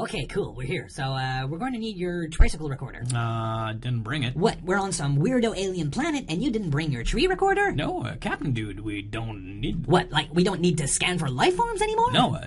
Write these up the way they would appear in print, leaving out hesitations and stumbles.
Okay, cool, we're here. So, we're going to need your tricycle recorder. Didn't bring it. What, we're on some weirdo alien planet and you didn't bring your tree recorder? No, Captain Dude, we don't need... What, like we don't need to scan for life forms anymore? No,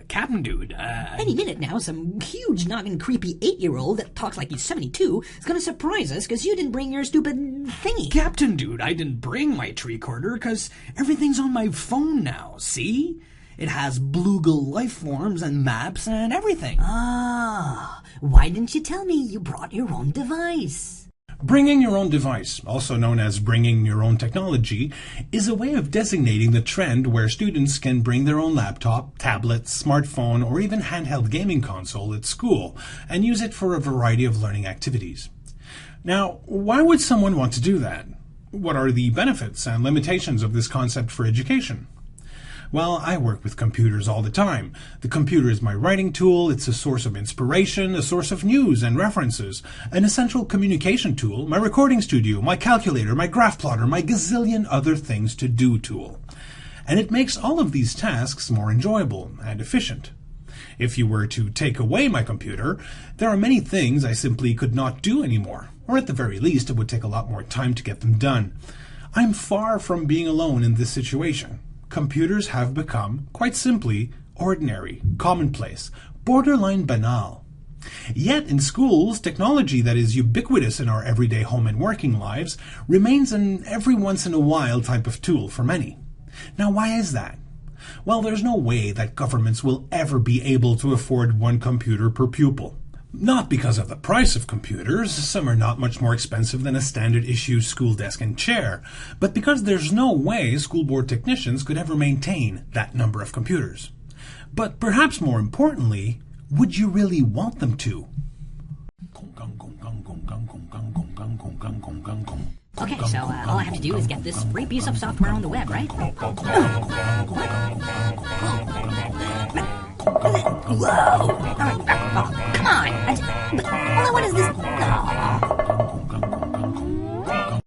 Captain Dude, Any minute now, some huge noggin creepy 8-year-old that talks like he's 72 is gonna surprise us because you didn't bring your stupid thingy. Captain Dude, I didn't bring my tree recorder because everything's on my phone now, see? It has Bluegill life forms and maps and everything. Ah, why didn't you tell me you brought your own device? Bringing your own device, also known as bringing your own technology, is a way of designating the trend where students can bring their own laptop, tablet, smartphone, or even handheld gaming console at school and use it for a variety of learning activities. Now, why would someone want to do that? What are the benefits and limitations of this concept for education? Well, I work with computers all the time. The computer is my writing tool, it's a source of inspiration, a source of news and references, an essential communication tool, my recording studio, my calculator, my graph plotter, my gazillion other things to do tool. And it makes all of these tasks more enjoyable and efficient. If you were to take away my computer, there are many things I simply could not do anymore, or at the very least it would take a lot more time to get them done. I'm far from being alone in this situation. Computers have become, quite simply, ordinary, commonplace, borderline banal. Yet in schools, technology that is ubiquitous in our everyday home and working lives remains an every once in a while type of tool for many. Now, why is that? Well, there's no way that governments will ever be able to afford one computer per pupil. Not because of the price of computers, some are not much more expensive than a standard issue school desk and chair, but because there's no way school board technicians could ever maintain that number of computers. But perhaps more importantly, would you really want them to? Okay, so all I have to do is get this free piece of software on the web, right? Whoa! Oh, come on! All I want is this...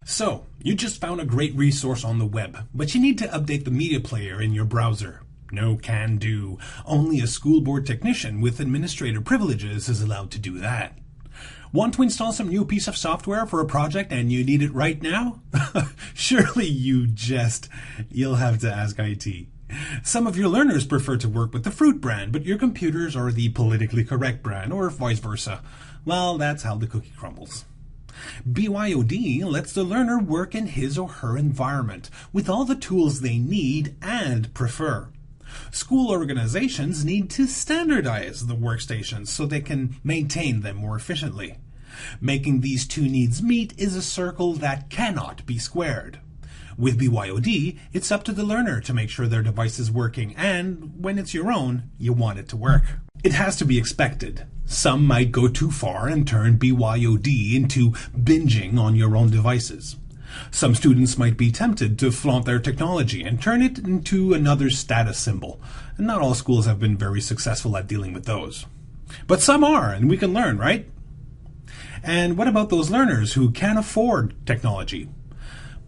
So, you just found a great resource on the web, but you need to update the media player in your browser. No can do. Only a school board technician with administrator privileges is allowed to do that. Want to install some new piece of software for a project and you need it right now? Surely you jest. You'll have to ask IT. Some of your learners prefer to work with the fruit brand, but your computers are the politically correct brand, or vice versa. Well, that's how the cookie crumbles. BYOD lets the learner work in his or her environment with all the tools they need and prefer. School organizations need to standardize the workstations so they can maintain them more efficiently. Making these two needs meet is a circle that cannot be squared. With BYOD, it's up to the learner to make sure their device is working, and when it's your own, you want it to work. It has to be expected. Some might go too far and turn BYOD into binging on your own devices. Some students might be tempted to flaunt their technology and turn it into another status symbol, and not all schools have been very successful at dealing with those. But some are, and we can learn, right? And what about those learners who can't afford technology?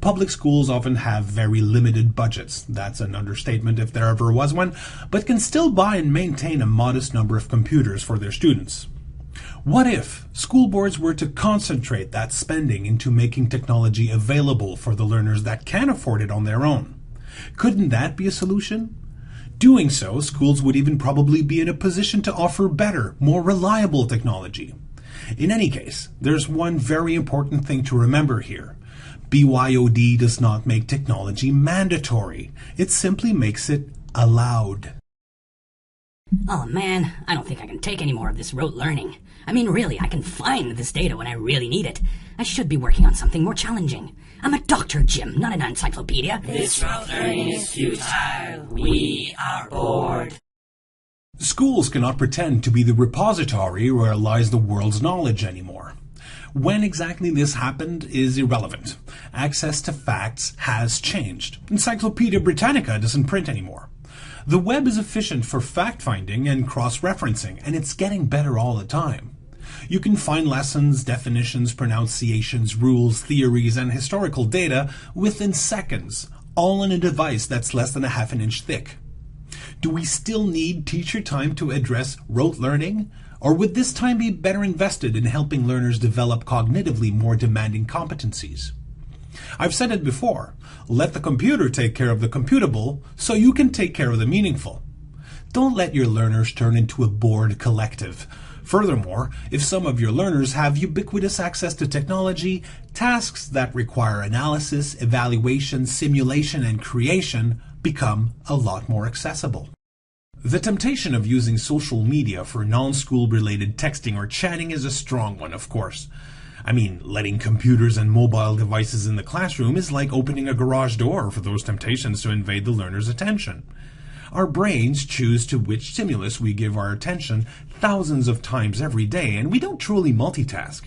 Public schools often have very limited budgets, that's an understatement if there ever was one, but can still buy and maintain a modest number of computers for their students. What if school boards were to concentrate that spending into making technology available for the learners that can afford it on their own? Couldn't that be a solution? Doing so, schools would even probably be in a position to offer better, more reliable technology. In any case, there's one very important thing to remember here. BYOD does not make technology mandatory. It simply makes it allowed. Oh man, I don't think I can take any more of this rote learning. I mean, really, I can find this data when I really need it. I should be working on something more challenging. I'm a doctor, Jim, not an encyclopedia. This rote learning is futile. We are bored. Schools cannot pretend to be the repository where lies the world's knowledge anymore. When exactly this happened is irrelevant. Access to facts has changed. Encyclopedia Britannica doesn't print anymore. The web is efficient for fact-finding and cross-referencing, and it's getting better all the time. You can find lessons, definitions, pronunciations, rules, theories, and historical data within seconds, all on a device that's less than a half an inch thick. Do we still need teacher time to address rote learning? Or would this time be better invested in helping learners develop cognitively more demanding competencies? I've said it before, let the computer take care of the computable so you can take care of the meaningful. Don't let your learners turn into a bored collective. Furthermore, if some of your learners have ubiquitous access to technology, tasks that require analysis, evaluation, simulation, and creation become a lot more accessible. The temptation of using social media for non-school related texting or chatting is a strong one, of course. I mean, letting computers and mobile devices in the classroom is like opening a garage door for those temptations to invade the learner's attention. Our brains choose to which stimulus we give our attention thousands of times every day, and we don't truly multitask.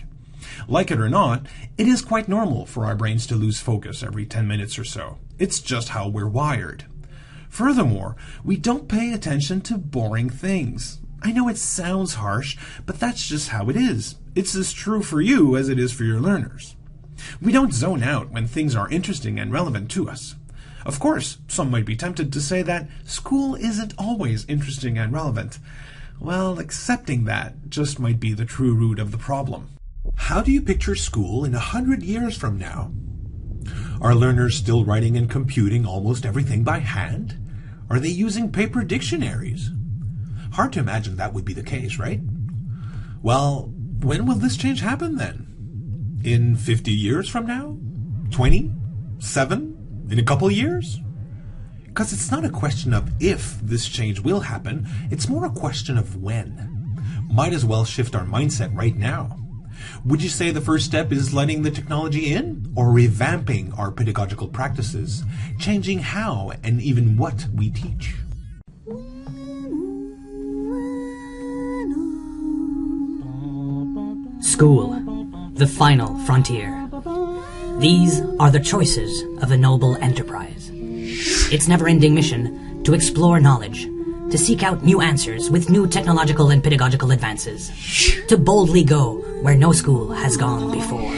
Like it or not, it is quite normal for our brains to lose focus every 10 minutes or so. It's just how we're wired. Furthermore, we don't pay attention to boring things. I know it sounds harsh, but that's just how it is. It's as true for you as it is for your learners. We don't zone out when things are interesting and relevant to us. Of course, some might be tempted to say that school isn't always interesting and relevant. Well, accepting that just might be the true root of the problem. How do you picture school in 100 years from now? Are learners still writing and computing almost everything by hand? Are they using paper dictionaries? Hard to imagine that would be the case, right? Well, when will this change happen then? In 50 years from now? 20? 7? In a couple years? Because it's not a question of if this change will happen, it's more a question of when. Might as well shift our mindset right now. Would you say the first step is letting the technology in, or revamping our pedagogical practices, changing how and even what we teach? School, the final frontier. These are the choices of a noble enterprise. Its never-ending mission to explore knowledge, to seek out new answers with new technological and pedagogical advances, to boldly go where no school has gone before.